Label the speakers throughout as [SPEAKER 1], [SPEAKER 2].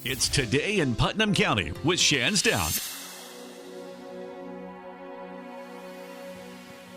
[SPEAKER 1] It's Today in Putnam County with Shan Stout.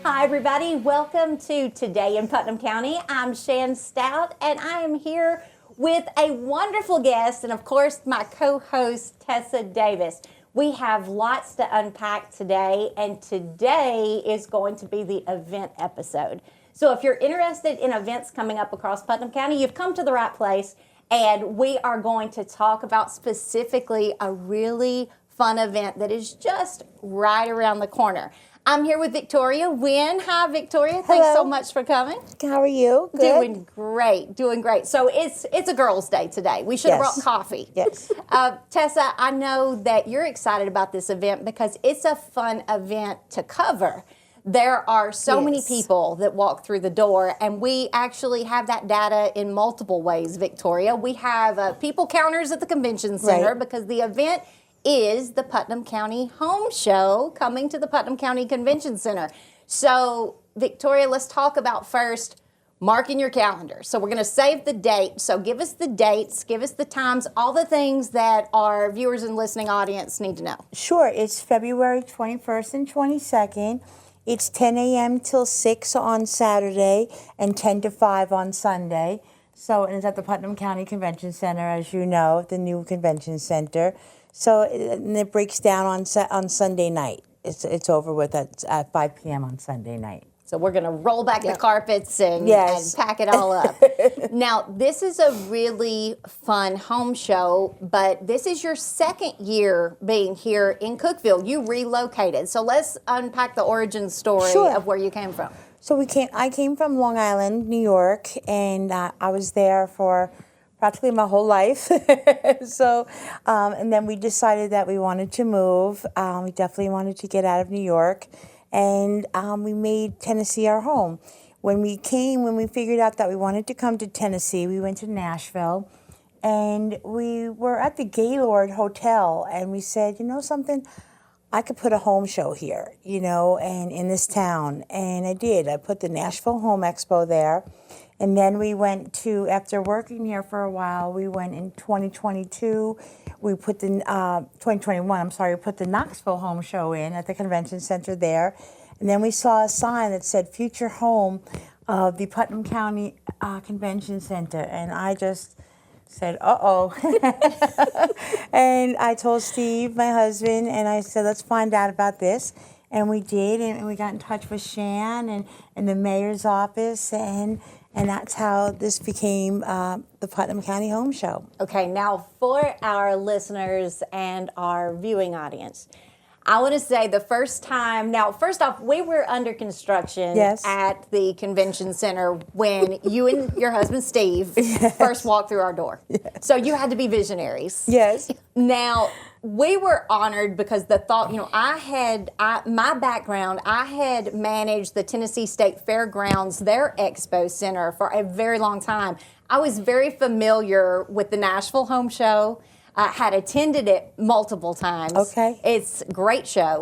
[SPEAKER 2] Hi, everybody. Welcome to Today in Putnam County. I'm Shan Stout, and I am here with a wonderful guest, and of course, my co-host, Tessa Davis. We have lots to unpack today, and today is going to be the event episode. So if you're interested in events coming up across Putnam County, you've come to the right place, and we are going to talk about specifically a really fun event that is just right around the corner. I'm here with Victoria Winn. Hi, Victoria. Thanks so much for coming.
[SPEAKER 3] How are you? Good.
[SPEAKER 2] Doing great. Doing great. So it's a girls' day today. We should have brought coffee.
[SPEAKER 3] Yes.
[SPEAKER 2] Tessa, I know that you're excited about this event because it's a fun event to cover. There are so many people that walk through the door, and we actually have that data in multiple ways, Victoria. We have people counters at the convention center because the event is the Putnam County Home Show coming to the Putnam County Convention Center. So, Victoria, let's talk about first marking your calendar. So we're going to save the date. So give us the dates, give us the times, all the things that our viewers and listening audience need to know.
[SPEAKER 3] Sure. It's February 21st and 22nd. It's 10 a.m. till 6 on Saturday and 10 to 5 on Sunday. So, and it's at the Putnam County Convention Center, as you know, the new convention center. So and it breaks down on Sunday night. It's over with at 5 p.m. on Sunday night.
[SPEAKER 2] So we're going to roll back the carpets and pack it all up. Now, this is a really fun home show, but this is your second year being here in Cookeville. You relocated. So let's unpack the origin story of where you came from.
[SPEAKER 3] So I came from Long Island, New York, and I was there for practically my whole life. So, and then we decided that we wanted to move. We definitely wanted to get out of New York, and we made Tennessee our home. When we figured out that we wanted to come to Tennessee, we went to Nashville, and we were at the Gaylord Hotel, and we said, you know something, I could put a home show here, and in this town. And I did. I put the Nashville Home Expo there. And then we went to, after working here for a while, we went in 2022. We put the, 2021, I'm sorry, we put the Knoxville Home Show in at the convention center there. And then we saw a sign that said future home of the Putnam County Convention Center. And I just said, uh-oh. And I told Steve, my husband, and I said, let's find out about this. And we did, and we got in touch with Shan and the mayor's office, and that's how this became the Putnam County Home Show.
[SPEAKER 2] Okay, now for our listeners and our viewing audience, I want to say the first time, now first off, we were under construction at the convention center when you and your husband Steve first walked through our door. So you had to be visionaries.
[SPEAKER 3] Yes.
[SPEAKER 2] Now, we were honored because the thought, my background, I had managed the Tennessee State Fairgrounds, their expo center for a very long time. I was very familiar with the Nashville Home Show. I had attended it multiple times.
[SPEAKER 3] Okay.
[SPEAKER 2] It's a great show.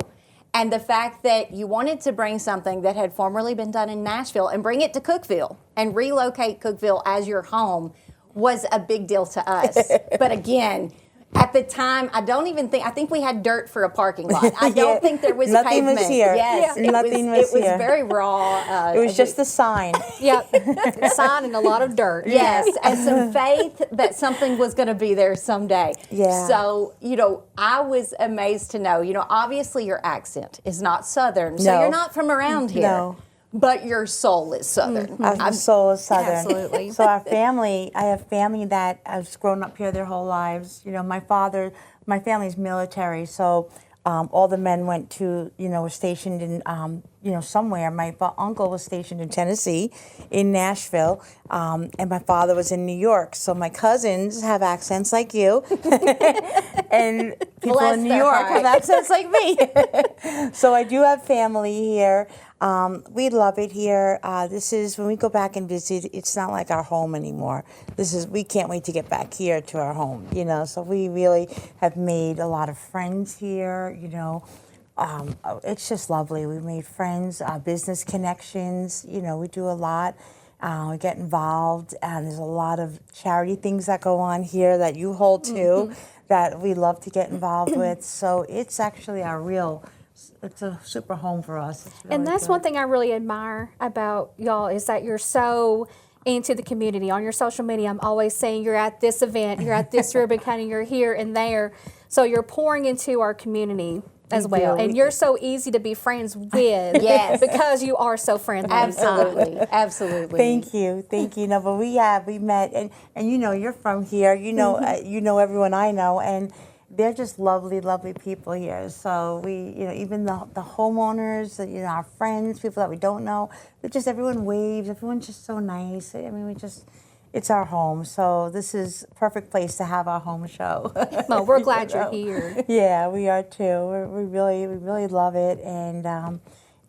[SPEAKER 2] And the fact that you wanted to bring something that had formerly been done in Nashville and bring it to Cookeville and relocate Cookeville as your home was a big deal to us. But again, at the time, I think we had dirt for a parking lot. I don't think there was
[SPEAKER 3] Nothing
[SPEAKER 2] pavement.
[SPEAKER 3] was here.
[SPEAKER 2] Yes,
[SPEAKER 3] Nothing was here.
[SPEAKER 2] It was very raw.
[SPEAKER 3] It was just a sign.
[SPEAKER 4] A sign and a lot of dirt.
[SPEAKER 2] Yes, and some faith that something was going to be there someday.
[SPEAKER 3] Yeah.
[SPEAKER 2] So, I was amazed to know, obviously your accent is not Southern, so you're not from around here.
[SPEAKER 3] No.
[SPEAKER 2] But your soul is Southern.
[SPEAKER 3] Our soul is Southern.
[SPEAKER 4] Absolutely.
[SPEAKER 3] So I have family that has grown up here their whole lives. My family's military, so all the men went to, were stationed in, somewhere. My uncle was stationed in Tennessee, in Nashville, and my father was in New York. So my cousins have accents like you, and people in New York have accents like me. So I do have family here. We love it here. This is, when we go back and visit, it's not like our home anymore. We can't wait to get back here to our home, so we really have made a lot of friends here, it's just lovely. We made friends, business connections, we do a lot. We get involved, and there's a lot of charity things that go on here that you hold to. that we love to get involved with. So it's actually it's a super home for us. It's really
[SPEAKER 4] And that's
[SPEAKER 3] good.
[SPEAKER 4] one thing I really admire about y'all is that you're so into the community. On your social media, I'm always saying you're at this event, you're at this ribbon cutting, you're here and there. So you're pouring into our community as
[SPEAKER 3] We
[SPEAKER 4] well.
[SPEAKER 3] do.
[SPEAKER 4] And you're so easy to be friends with
[SPEAKER 2] Yes.
[SPEAKER 4] because you are so friendly.
[SPEAKER 2] Absolutely, absolutely.
[SPEAKER 3] Thank you. No, but we met, and you're from here. You know everyone I know, and they're just lovely, lovely people here. So we, even the homeowners, our friends, people that we don't know, everyone waves. Everyone's just so nice. I mean, it's our home. So this is a perfect place to have our home show.
[SPEAKER 4] Well, we're glad you're here.
[SPEAKER 3] Yeah, we are too. We really love it. And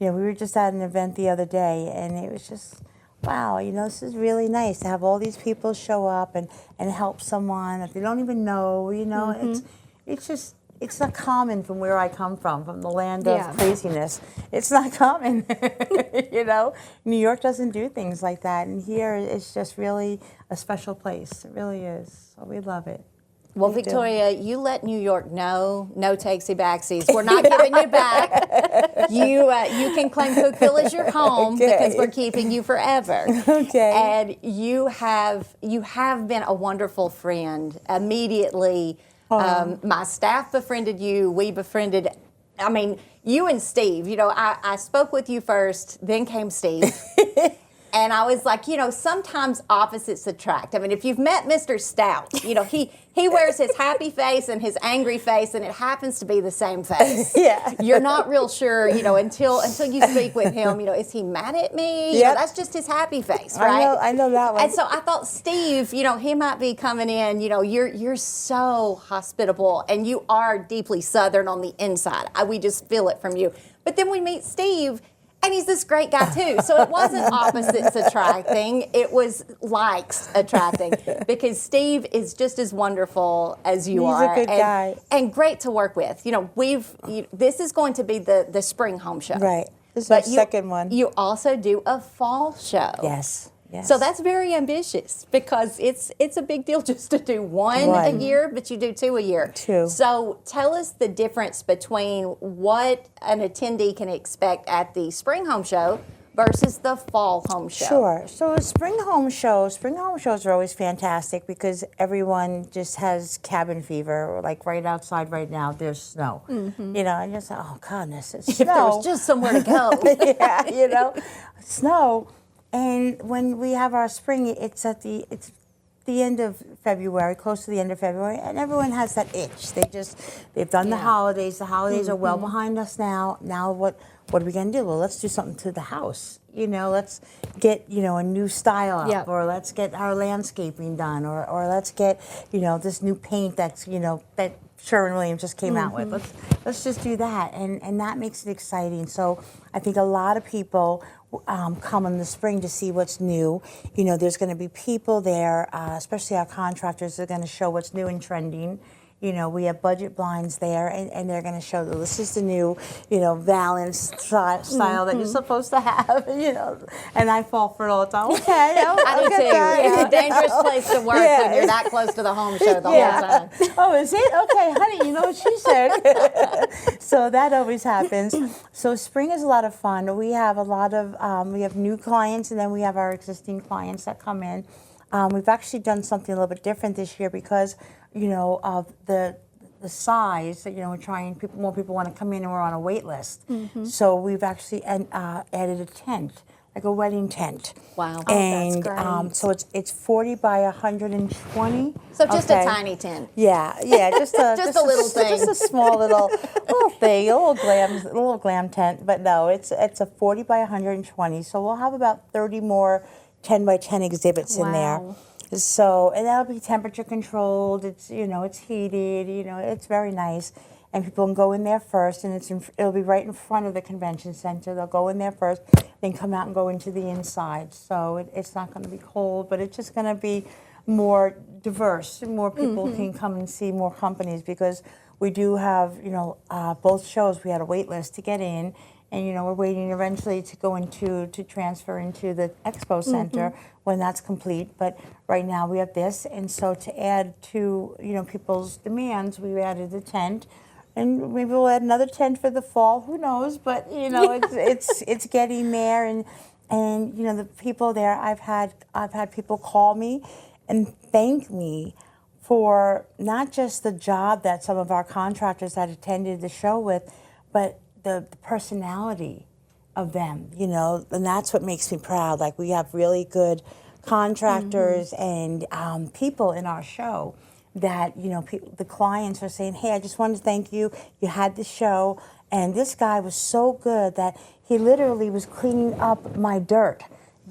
[SPEAKER 3] we were just at an event the other day, and it was just, wow, this is really nice to have all these people show up and help someone that they don't even know. It's not common from where I come from the land of craziness. It's not common. New York doesn't do things like that, and here it's just really a special place. It really is. So we love it.
[SPEAKER 2] Well, Victoria, you let New York know, no takesy backsies. We're not giving you back. You can claim Cookville as your home because we're keeping you forever.
[SPEAKER 3] Okay.
[SPEAKER 2] And you have been a wonderful friend. Immediately, my staff befriended you. We befriended. I mean, you and Steve. I spoke with you first, then came Steve. And I was like, sometimes opposites attract. I mean, if you've met Mr. Stout, he wears his happy face and his angry face, and it happens to be the same face.
[SPEAKER 3] Yeah.
[SPEAKER 2] You're not real sure, until you speak with him. Is he mad at me?
[SPEAKER 3] Yep.
[SPEAKER 2] That's just his happy face, right?
[SPEAKER 3] I know that one.
[SPEAKER 2] And so I thought, Steve, he might be coming in. You're so hospitable, and you are deeply Southern on the inside. We just feel it from you. But then we meet Steve. And he's this great guy, too. So it wasn't opposites attracting. It was likes attracting. Because Steve is just as wonderful as you are.
[SPEAKER 3] He's a good guy.
[SPEAKER 2] And great to work with. This is going to be the spring home show.
[SPEAKER 3] Right. This is our second one.
[SPEAKER 2] You also do a fall show.
[SPEAKER 3] Yes.
[SPEAKER 2] So that's very ambitious because it's a big deal just to do one a year, but you do 2 a year.
[SPEAKER 3] 2.
[SPEAKER 2] So tell us the difference between what an attendee can expect at the spring home show versus the fall home show.
[SPEAKER 3] Sure. So spring home shows are always fantastic because everyone just has cabin fever. Like right outside right now, there's snow. And you're just, oh goodness, it's snow.
[SPEAKER 2] If there was just somewhere to go.
[SPEAKER 3] Yeah, snow. And when we have our spring, it's the end of February, close to the end of February, and everyone has that itch. They've done the holidays. The holidays are well behind us now. Now what are we going to do? Well, let's do something to the house. Let's get, a new style up, or let's get our landscaping done, or let's get, this new paint that's, that Sherwin-Williams just came out with. Let's just do that, and that makes it exciting. So I think a lot of people come in the spring to see what's new. There's going to be people there, especially our contractors, are going to show what's new and trending. We have budget blinds there, and they're going to show that this is the new, Valance style that you're supposed to have, And I fall for it all the time. Okay,
[SPEAKER 2] I do too. It's a dangerous place to work when you're that close to the home show the whole time.
[SPEAKER 3] Oh, is it? Okay, honey, you know what she said. So that always happens. So spring is a lot of fun. We have a lot of, we have new clients, and then we have our existing clients that come in. We've actually done something a little bit different this year because, of the size. We're trying. More people want to come in, and we're on a wait list. So we've actually added a tent, like a wedding tent.
[SPEAKER 2] Wow.
[SPEAKER 3] And
[SPEAKER 4] that's great.
[SPEAKER 3] so it's 40 by 120.
[SPEAKER 2] So just a tiny tent.
[SPEAKER 3] Yeah, just a
[SPEAKER 2] a little thing.
[SPEAKER 3] just a small little thing, a little glam tent. But no, it's a 40 by 120. So we'll have about 30 more 10 by 10 exhibits in there. So, and that'll be temperature controlled. It's it's heated. It's very nice. And people can go in there first, and it'll be right in front of the convention center. They'll go in there first, then come out and go into the inside. So it's not going to be cold, but it's just going to be more diverse. More people can come and see more companies because we do have, both shows. We had a wait list to get in, And, we're waiting eventually to go to transfer into the Expo Center when that's complete. But right now we have this. And so to add to, people's demands, we've added a tent. And maybe we'll add another tent for the fall. Who knows? But, it's getting there. And the people there, I've had people call me and thank me for not just the job that some of our contractors that attended the show with, but the personality of them, and that's what makes me proud. Like, we have really good contractors and people in our show that, the clients are saying, hey, I just wanted to thank you. You had the show. And this guy was so good that he literally was cleaning up my dirt.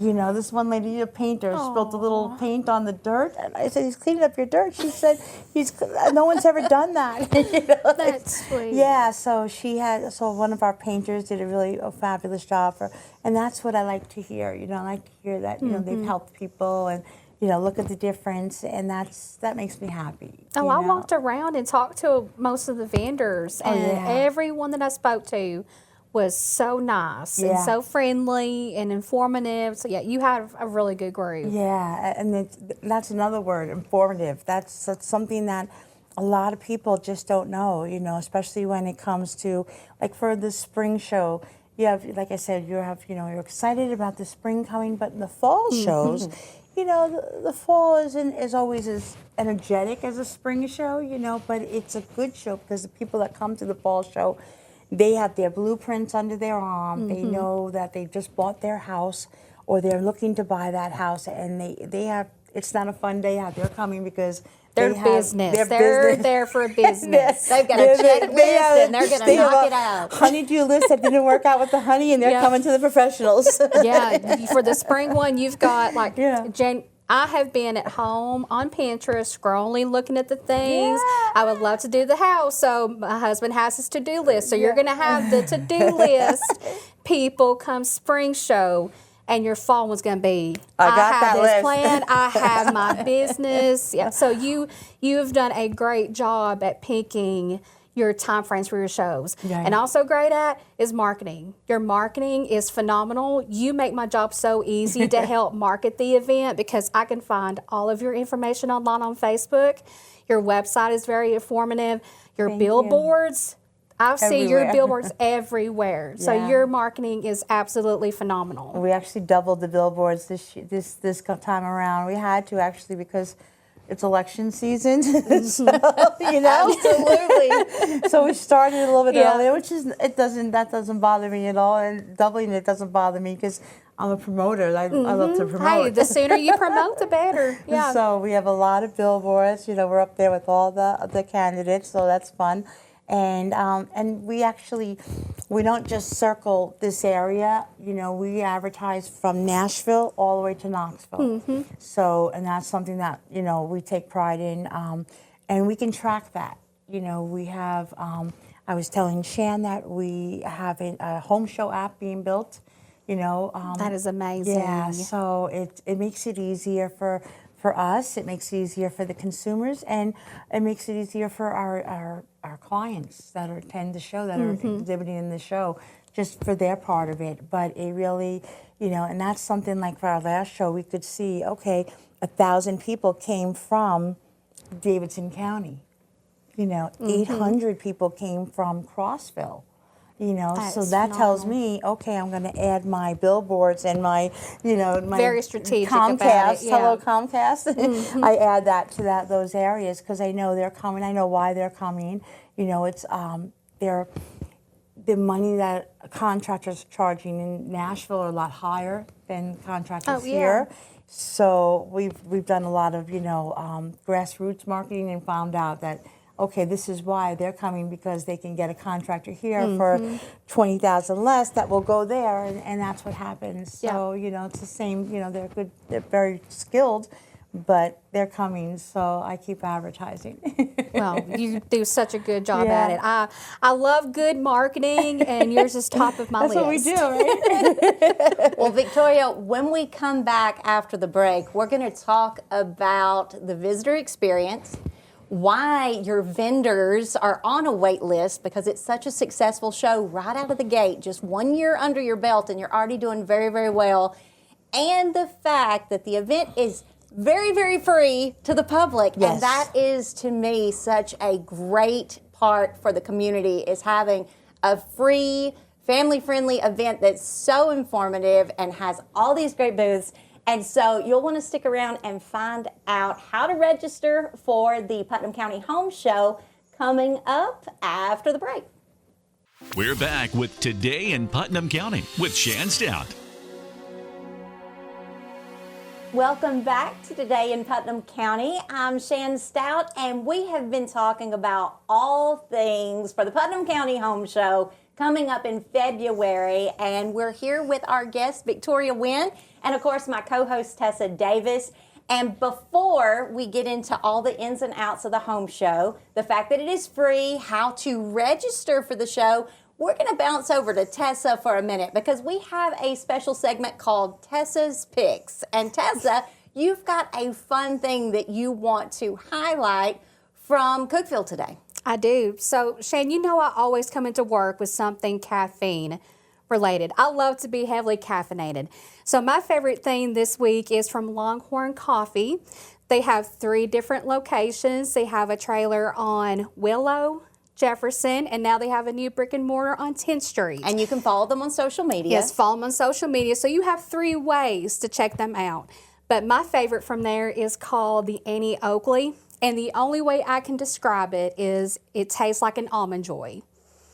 [SPEAKER 3] This one lady, a painter, spilled a little paint on the dirt, and I said, he's cleaning up your dirt. She said, no one's ever done that.
[SPEAKER 4] That's sweet.
[SPEAKER 3] Yeah, so one of our painters did a fabulous job and that's what I like to hear. I like to hear that, they've helped people and, look at the difference, and that makes me happy.
[SPEAKER 4] I walked around and talked to most of the vendors, and everyone that I spoke to was so nice and so friendly and informative. So you had a really good group.
[SPEAKER 3] Yeah, and that's another word, informative. That's something that a lot of people just don't know, especially when it comes to, like, for the spring show. You have, like I said, you're excited about the spring coming, but in the fall shows, the fall isn't always as energetic as a spring show, but it's a good show because the people that come to the fall show, they have their blueprints under their arm. They know that they just bought their house or they're looking to buy that house, and they have, it's not a fun day out. They're coming because
[SPEAKER 4] they're there for a business.
[SPEAKER 2] They've got a checklist and they're going to knock it out.
[SPEAKER 3] Honeydew list that didn't work out with the honey, and they're coming to the professionals.
[SPEAKER 4] For the spring one, you've got I have been at home on Pinterest scrolling, looking at the things. I would love to do the house, so my husband has his to-do list. So you're going to have the to-do list. People come spring show, and your fall was going to be, I have this plan, I have my business. Yeah. So you've done a great job at picking your time frames for your shows. Yeah. And also great at is marketing. Your marketing is phenomenal. You make my job so easy to help market the event because I can find all of your information online on Facebook. Your website is very informative. Your billboards, I see your billboards everywhere. So your marketing is absolutely phenomenal.
[SPEAKER 3] We actually doubled the billboards this time around. We had to, actually, because it's election season, so, Absolutely. So we started a little bit earlier, which that doesn't bother me at all, and doubling it doesn't bother me because I'm a promoter. I love to promote.
[SPEAKER 4] Hey, the sooner you promote, the better. Yeah.
[SPEAKER 3] So we have a lot of billboards. We're up there with all the candidates, so that's fun. And we don't just circle this area. We advertise from Nashville all the way to Knoxville. So, and that's something that we take pride in, and we can track that. We have. I was telling Shan that we have a home show app being built.
[SPEAKER 4] That is amazing.
[SPEAKER 3] Yeah. So it makes it easier for us, it makes it easier for the consumers, and it makes it easier for our clients that attend the show, that are exhibiting in the show, just for their part of it. But it really, and that's something like for our last show, we could see, 1,000 people came from Davidson County. 800 people came from Crossville. So that tells me, I'm going to add my billboards and my, my
[SPEAKER 4] very strategic
[SPEAKER 3] Comcast,
[SPEAKER 4] about it,
[SPEAKER 3] hello Comcast. I add that to those areas because I know they're coming. I know why they're coming. It's the money that contractors are charging in Nashville are a lot higher than contractors here. So we've done a lot of grassroots marketing and found out that, this is why they're coming, because they can get a contractor here for $20,000 less that will go there, and that's what happens. So it's the same. They're good. They're very skilled, but they're coming. So I keep advertising.
[SPEAKER 4] Well, you do such a good job at it. I love good marketing, and yours is top of my list.
[SPEAKER 3] That's what we do, right?
[SPEAKER 2] Well, Victoria, when we come back after the break, we're going to talk about the visitor experience. why your vendors are on a wait list, because it's such a successful show right out of the gate, just 1 year under your belt and you're already doing very, very well. And the fact that the event is very, very free to the public.
[SPEAKER 3] Yes.
[SPEAKER 2] And that is, to me, such a great part for the community, is having a free, family-friendly event that's so informative and has all these great booths. And so you'll want to stick around and find out how to register for the Putnam County Home Show coming up after the break.
[SPEAKER 1] We're back with Today in Putnam County with Shan Stout.
[SPEAKER 2] Welcome back to Today in Putnam County. I'm Shan Stout, and we have been talking about all things for the Putnam County Home Show coming up in February. And we're here with our guest, Victoria Winn, and of course, my co-host, Tessa Davis. And before we get into all the ins and outs of the home show, the fact that it is free, how to register for the show, we're going to bounce over to Tessa for a minute, because we have a special segment called Tessa's Picks. And Tessa, you've got a fun thing that you want to highlight from Cookeville today.
[SPEAKER 4] I do. So, Shan, you know I always come into work with something caffeine related. I love to be heavily caffeinated. So my favorite thing this week is from Longhorn Coffee. They have 3 different locations. They have a trailer on Willow, Jefferson, and now they have a new brick and mortar on 10th Street.
[SPEAKER 2] And you can follow them on social media.
[SPEAKER 4] Yes, follow them on social media. So you have 3 ways to check them out. But my favorite from there is called the Annie Oakley. And the only way I can describe it is it tastes like an Almond Joy.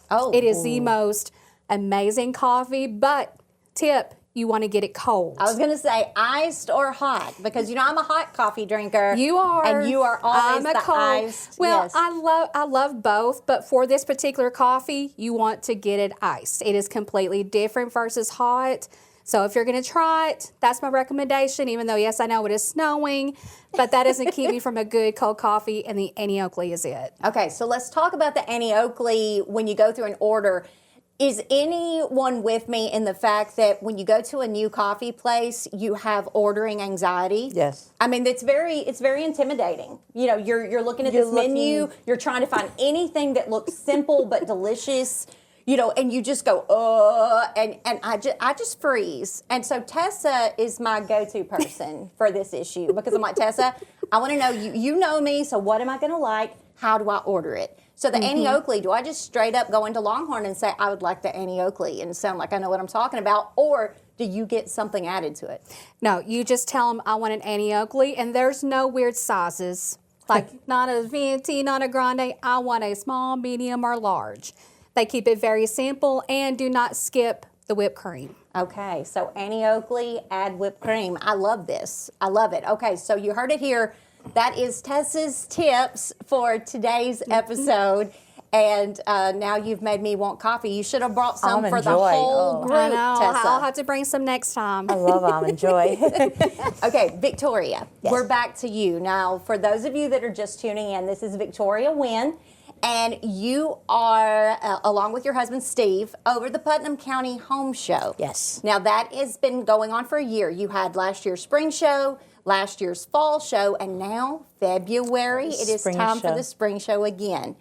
[SPEAKER 2] Oh.
[SPEAKER 4] It is the most amazing coffee, but tip, you want to get it cold.
[SPEAKER 2] I was going to say iced or hot, because you know I'm a hot coffee drinker.
[SPEAKER 4] You are.
[SPEAKER 2] And you are always
[SPEAKER 4] I'm a
[SPEAKER 2] the
[SPEAKER 4] cold.
[SPEAKER 2] iced.
[SPEAKER 4] Well,
[SPEAKER 2] yes.
[SPEAKER 4] I love both, but for this particular coffee, you want to get it iced. It is completely different versus hot. So if you're going to try it, that's my recommendation, even though, yes, I know it is snowing, but that doesn't keep me from a good cold coffee, and the Annie Oakley is it.
[SPEAKER 2] Okay, so let's talk about the Annie Oakley when you go through an order. Is anyone with me in the fact that when you go to a new coffee place, you have ordering anxiety?
[SPEAKER 3] Yes.
[SPEAKER 2] I mean, it's very intimidating. You know, you're looking at this menu, you're trying to find anything that looks simple but delicious, you know, and you just go, and I just freeze. And so Tessa is my go-to person for this issue, because I'm like, Tessa, I want to know, you know me, so what am I going to like? How do I order it? So the Annie Oakley, do I just straight up go into Longhorn and say, I would like the Annie Oakley, and sound like I know what I'm talking about? Or do you get something added to it?
[SPEAKER 4] No, you just tell them I want an Annie Oakley, and there's no weird sizes. Like not a venti, not a grande. I want a small, medium, or large. They keep it very simple and do not skip the whipped cream.
[SPEAKER 2] Okay, so Annie Oakley, add whipped cream. I love this. I love it. Okay, so you heard it here. That is Tessa's tips for today's episode. And now you've made me want coffee. You should have brought some
[SPEAKER 3] Almond
[SPEAKER 2] for the
[SPEAKER 3] Joy.
[SPEAKER 2] whole
[SPEAKER 3] Oh.
[SPEAKER 2] group,
[SPEAKER 4] I know.
[SPEAKER 2] Tessa.
[SPEAKER 4] I'll have to bring some next time.
[SPEAKER 3] I love Almond Joy.
[SPEAKER 2] Okay, Victoria,
[SPEAKER 3] Yes.
[SPEAKER 2] we're back to you. Now, for those of you that are just tuning in, this is Victoria Winn, and you are, along with your husband, Steve, over the Putnam County Home Show.
[SPEAKER 3] Yes.
[SPEAKER 2] Now, that has been going on for a year. You had last year's spring show, last year's fall show, and now February, it is
[SPEAKER 3] Spring
[SPEAKER 2] time for
[SPEAKER 3] show.
[SPEAKER 2] the spring show again.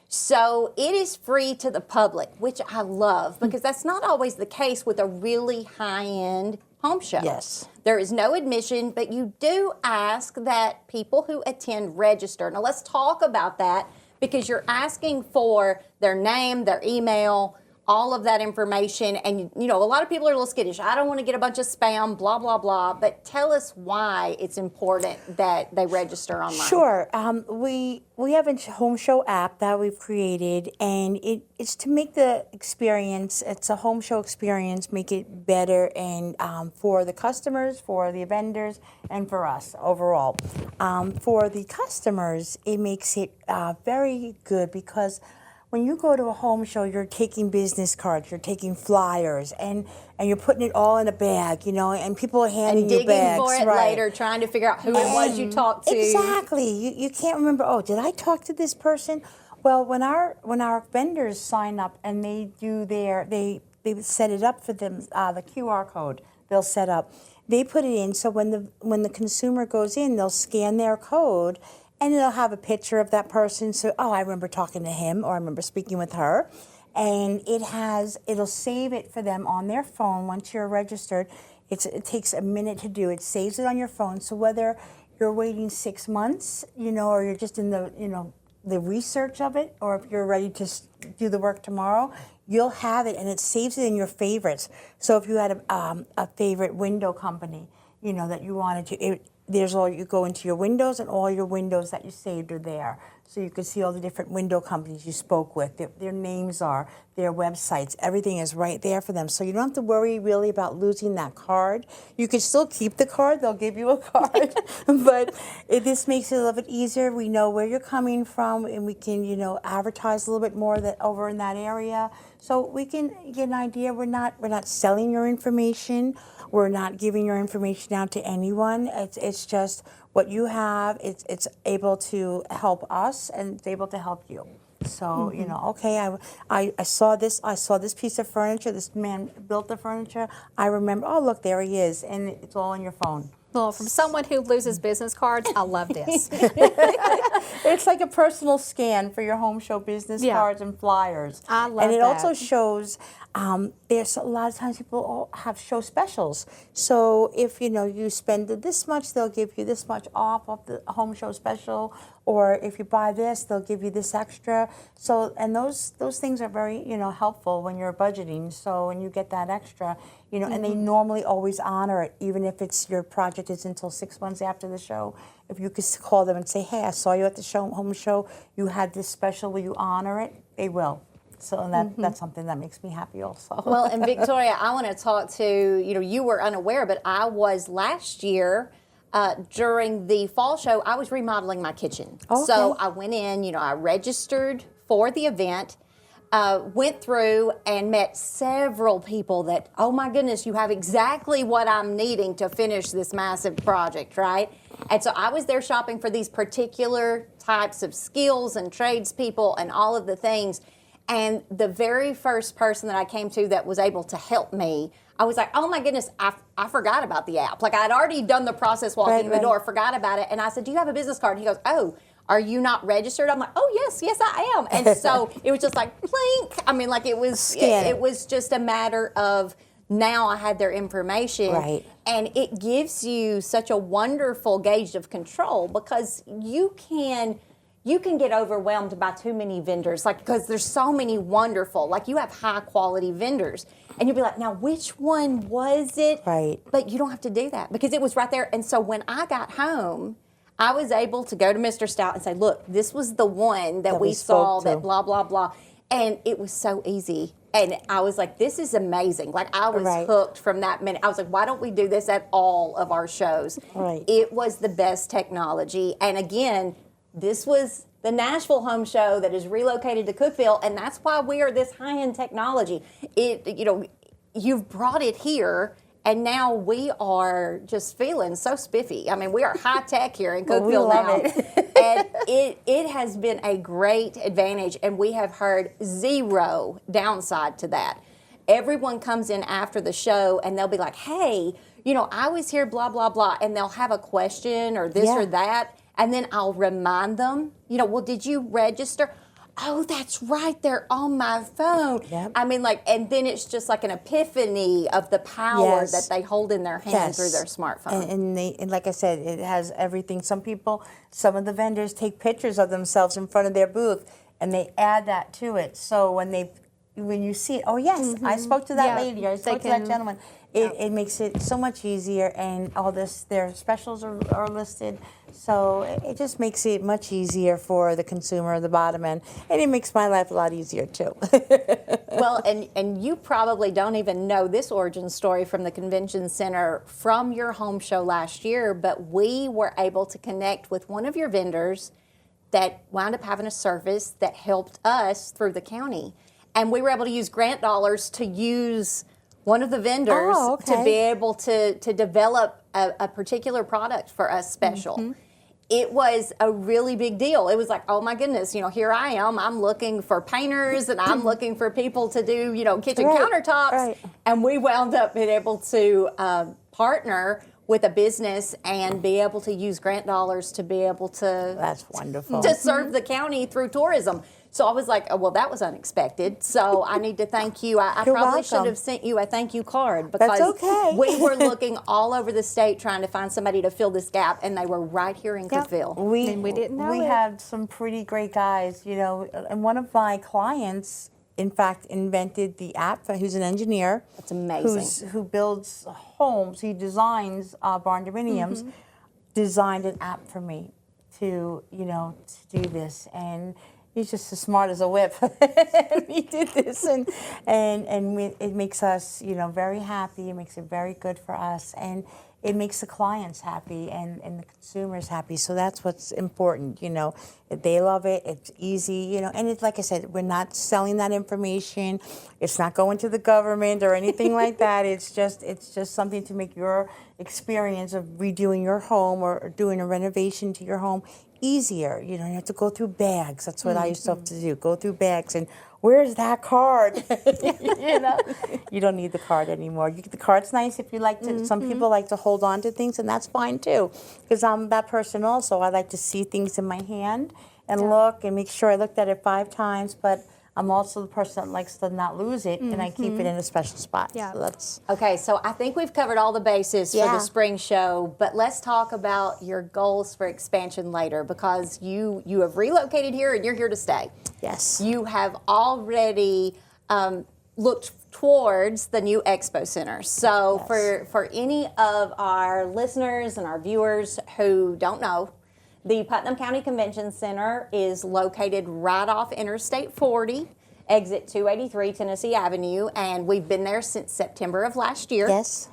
[SPEAKER 2] So it is free to the public, which I love, because that's not always the case with a really high-end home show.
[SPEAKER 3] Yes.
[SPEAKER 2] There is no admission, but you do ask that people who attend register. Now let's talk about that, because you're asking for their name, their email, all of that information. And, you know, a lot of people are a little skittish. I don't want to get a bunch of spam, blah, blah, blah. But tell us why it's important that they register online.
[SPEAKER 3] Sure. We have a home show app that we've created, and it's to make the experience, it's a home show experience, make it better, and for the customers, for the vendors, and for us overall. For the customers, it makes it very good, because when you go to a home show, you're taking business cards, you're taking flyers, and you're putting it all in a bag, you know, and people are handing
[SPEAKER 2] And
[SPEAKER 3] you
[SPEAKER 2] digging
[SPEAKER 3] bags.
[SPEAKER 2] for it
[SPEAKER 3] right.
[SPEAKER 2] later, trying to figure out who it was you talked to.
[SPEAKER 3] Exactly. You can't remember, oh, did I talk to this person? Well, when our vendors sign up and they do they set it up for them, the QR code they'll set up, they put it in, so when the consumer goes in, they'll scan their code, and it'll have a picture of that person. So, oh, I remember talking to him, or I remember speaking with her. And it'll save it for them on their phone once you're registered. It takes a minute to do. It saves it on your phone. So whether you're waiting 6 months, or you're just in the research of it, or if you're ready to do the work tomorrow, you'll have it, and it saves it in your favorites. So if you had a favorite window company, that you wanted to, you go into your windows, and all your windows that you saved are there. So you can see all the different window companies you spoke with, their names are, their websites, everything is right there for them. So you don't have to worry really about losing that card. You can still keep the card, they'll give you a card, but this makes it a little bit easier. We know where you're coming from, and we can, advertise a little bit more over in that area. So we can get an idea. We're not selling your information. We're not giving your information out to anyone. It's just what you have. It's able to help us, and it's able to help you. So okay, I saw this piece of furniture. This man built the furniture. I remember. Oh, look, there he is, and it's all on your phone.
[SPEAKER 4] Well, from someone who loses business cards, I love this.
[SPEAKER 3] It's like a personal scan for your home show business cards and flyers.
[SPEAKER 4] I love that.
[SPEAKER 3] And it also shows, there's a lot of times people have show specials. So if you spend this much, they'll give you this much off of the home show special. Or if you buy this, they'll give you this extra. So, and those things are very, helpful when you're budgeting. So when you get that extra, and they normally always honor it, even if your project is until 6 months after the show. If you could call them and say, hey, I saw you at the home show, you had this special, will you honor it? They will. So and that's something that makes me happy also.
[SPEAKER 2] Well, and Victoria, I want to talk to, you were unaware, but I was last year during the fall show, I was remodeling my kitchen. Okay. So I went in, I registered for the event, went through and met several people that, oh my goodness, you have exactly what I'm needing to finish this massive project, right? And so I was there shopping for these particular types of skills and tradespeople and all of the things. And the very first person that I came to that was able to help me, I was like, oh my goodness, I forgot about the app. Like I'd already done the process walking in the door, forgot about it. And I said, do you have a business card? And he goes, oh, are you not registered? I'm like, oh yes, I am. And so it was just like, blink. I mean, like it was just a matter of now I had their information. Right. And it gives you such a wonderful gauge of control because you can get overwhelmed by too many vendors, like because there's so many wonderful, like you have high quality vendors. And you'll be like, now which one was it? Right. But you don't have to do that because it was right there. And so when I got home, I was able to go to Mr. Stout and say, look, this was the one that we saw that blah, blah, blah. And it was so easy. And I was like, this is amazing. Like I was hooked from that minute. I was like, why don't we do this at all of our shows? Right. It was the best technology. And again, this was the Nashville Home Show that is relocated to Cookeville, and that's why we are this high-end technology. You've brought it here, and now we are just feeling so spiffy. I mean, we are high-tech here in Cookeville now. And it has been a great advantage, and we have heard zero downside to that. Everyone comes in after the show, and they'll be like, hey, I was here, blah, blah, blah, and they'll have a question or this or that. And then I'll remind them, well, did you register? Oh, that's right, they're on my phone. Yep. I mean, and then it's just like an epiphany of the power that they hold in their hand through their smartphone.
[SPEAKER 3] And like I said, it has everything. Some of the vendors take pictures of themselves in front of their booth, and they add that to it. So when you see it, oh yes, I spoke to that lady, or I spoke to that gentleman. It makes it so much easier, and all their specials are listed. So it just makes it much easier for the consumer, the bottom end, and it makes my life a lot easier too.
[SPEAKER 2] Well, and you probably don't even know this origin story from the convention center from your home show last year, but we were able to connect with one of your vendors that wound up having a service that helped us through the county. And we were able to use grant dollars to use one of the vendors to be able to develop a particular product for us special. Mm-hmm. It was a really big deal. It was like, oh my goodness, here I am. I'm looking for painters and I'm looking for people to do, kitchen countertops. Right. And we wound up being able to partner with a business and be able to use grant dollars to be able to
[SPEAKER 3] That's wonderful.
[SPEAKER 2] to serve the county through tourism. So I was like, oh, well, that was unexpected. So I need to thank you. I
[SPEAKER 3] You're
[SPEAKER 2] probably should
[SPEAKER 3] welcome.
[SPEAKER 2] have sent you a thank you card because
[SPEAKER 3] That's okay.
[SPEAKER 2] we were looking all over the state trying to find somebody to fill this gap, and they were right here in Cookeville.
[SPEAKER 4] And we didn't know
[SPEAKER 3] we
[SPEAKER 4] it.
[SPEAKER 3] have some pretty great guys, you know, and one of my clients, in fact, invented the app. Who's an engineer.
[SPEAKER 2] That's amazing.
[SPEAKER 3] Who builds homes. He designs barn dominiums. Designed an app for me to, you know, to do this, and he's just as smart as a whip. He did this, and it makes us, you know, very happy. It makes it very good for us, and it makes the clients happy and the consumers happy. So that's what's important, you know. They love it. It's easy, you know. And it's like I said, we're not selling that information. It's not going to the government or anything like that. It's just something to make your experience of redoing your home or doing a renovation to your home easier. You don't have to go through bags. That's what I used to have to do. Go through bags and where's that card? You know, you don't need the card anymore. The card's nice if you like to. Some people like to hold on to things, and that's fine too. Because I'm that person also. I like to see things in my hand and look and make sure I looked at it 5 times. But I'm also the person that likes to not lose it, and I keep it in a special spot.
[SPEAKER 4] Yeah.
[SPEAKER 3] So that's
[SPEAKER 2] Okay, so I think we've covered all the bases for the spring show, but let's talk about your goals for expansion later, because you have relocated here and you're here to stay.
[SPEAKER 3] yes.
[SPEAKER 2] You have already looked towards the new Expo Center. So for any of our listeners and our viewers who don't know, the Putnam County Convention Center is located right off Interstate 40, exit 283 Tennessee Avenue, and we've been there since September of last year.
[SPEAKER 3] Yes.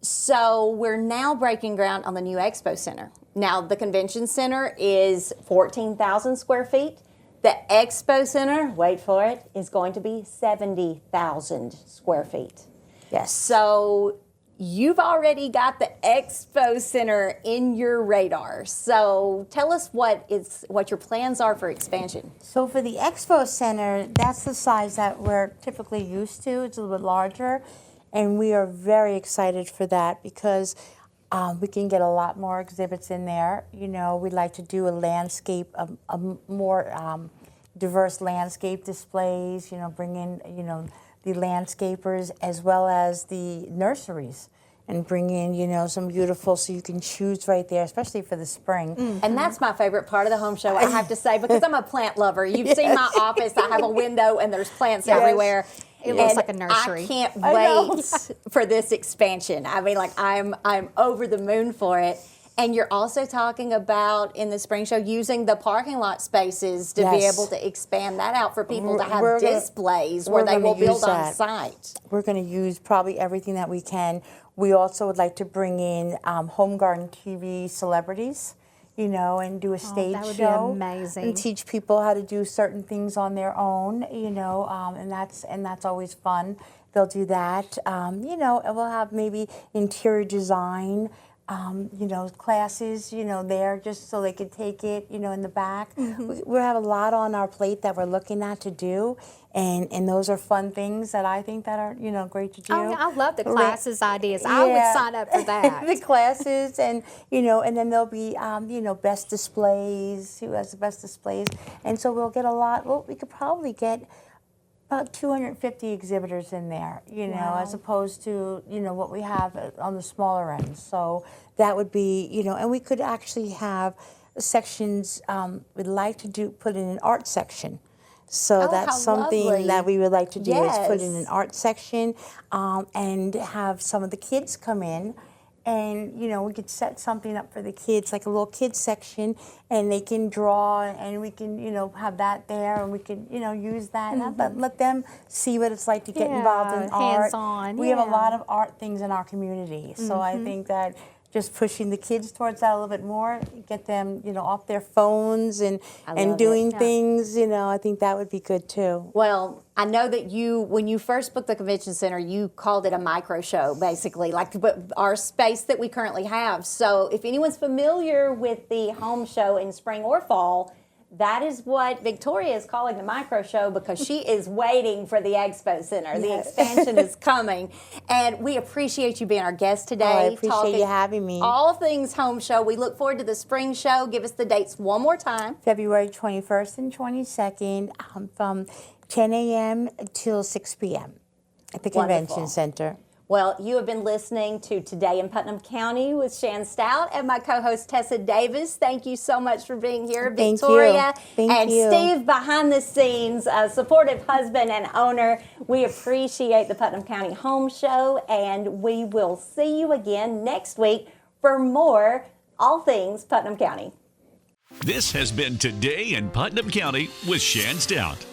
[SPEAKER 2] So we're now breaking ground on the new Expo Center. Now the Convention Center is 14,000 square feet. The Expo Center, wait for it, is going to be 70,000 square feet.
[SPEAKER 3] Yes.
[SPEAKER 2] So you've already got the Expo Center in your radar. So tell us what your plans are for expansion.
[SPEAKER 3] So for the Expo Center, that's the size that we're typically used to. It's a little bit larger, and we are very excited for that because we can get a lot more exhibits in there. You know, we'd like to do a landscape, a more diverse landscape displays. You know, bring in, you know, the landscapers as well as the nurseries, and bring in, you know, some beautiful, so you can choose right there, especially for the spring.
[SPEAKER 2] And that's my favorite part of the home show, I have to say, because I'm a plant lover. You've seen my office. I have a window and there's plants everywhere.
[SPEAKER 4] It looks
[SPEAKER 2] And
[SPEAKER 4] like a nursery.
[SPEAKER 2] I can't wait for this expansion. I mean, like, I'm over the moon for it. And you're also talking about, in the spring show, using the parking lot spaces to be able to expand that out for people to have displays where they will build on site.
[SPEAKER 3] We're going to use probably everything that we can. We also would like to bring in home garden TV celebrities, you know, and do a stage
[SPEAKER 4] that would
[SPEAKER 3] show.
[SPEAKER 4] be amazing.
[SPEAKER 3] And teach people how to do certain things on their own, you know, and that's always fun. They'll do that, you know, and we'll have maybe interior design, you know, classes, you know, there just so they could take it, you know, in the back. We have a lot on our plate that we're looking at to do, and those are fun things that I think that are, you know, great to do.
[SPEAKER 4] Oh, I love the classes ideas. I would sign up for that.
[SPEAKER 3] The classes, and, you know, and then there'll be, you know, best displays, who has the best displays. And so we'll get a lot, well, we could probably get about 250 exhibitors in there, you know, as opposed to, you know, what we have on the smaller end. So that would be, you know, and we could actually have sections, we'd like to put in an art section. So that's something that we would like to do is put in an art section and have some of the kids come in. And, you know, we could set something up for the kids, like a little kids section, and they can draw, and we can, you know, have that there, and we can, you know, use that, and let them see what it's like to get involved in art.
[SPEAKER 4] Hands-on,
[SPEAKER 3] We have a lot of art things in our community, so I think that just pushing the kids towards that a little bit more, get them, you know, off their phones and doing things, you know, I think that would be good too.
[SPEAKER 2] Well, I know that when you first booked the convention center, you called it a micro show, basically, like our space that we currently have. So if anyone's familiar with the home show in spring or fall, That is what Victoria is calling the micro show because she is waiting for the Expo Center. The expansion is coming. And we appreciate you being our guest today.
[SPEAKER 3] I appreciate you having me.
[SPEAKER 2] All things home show. We look forward to the spring show. Give us the dates one more time.
[SPEAKER 3] February 21st and 22nd from 10 a.m. till 6 p.m. at the Convention Center.
[SPEAKER 2] Well, you have been listening to Today in Putnam County with Shan Stout and my co-host Tessa Davis. Thank you so much for being here.
[SPEAKER 3] Thank
[SPEAKER 2] Victoria
[SPEAKER 3] you.
[SPEAKER 2] and
[SPEAKER 3] you.
[SPEAKER 2] Steve behind the scenes, a supportive husband and owner. We appreciate the Putnam County Home Show, and we will see you again next week for more All Things Putnam County.
[SPEAKER 1] This has been Today in Putnam County with Shan Stout.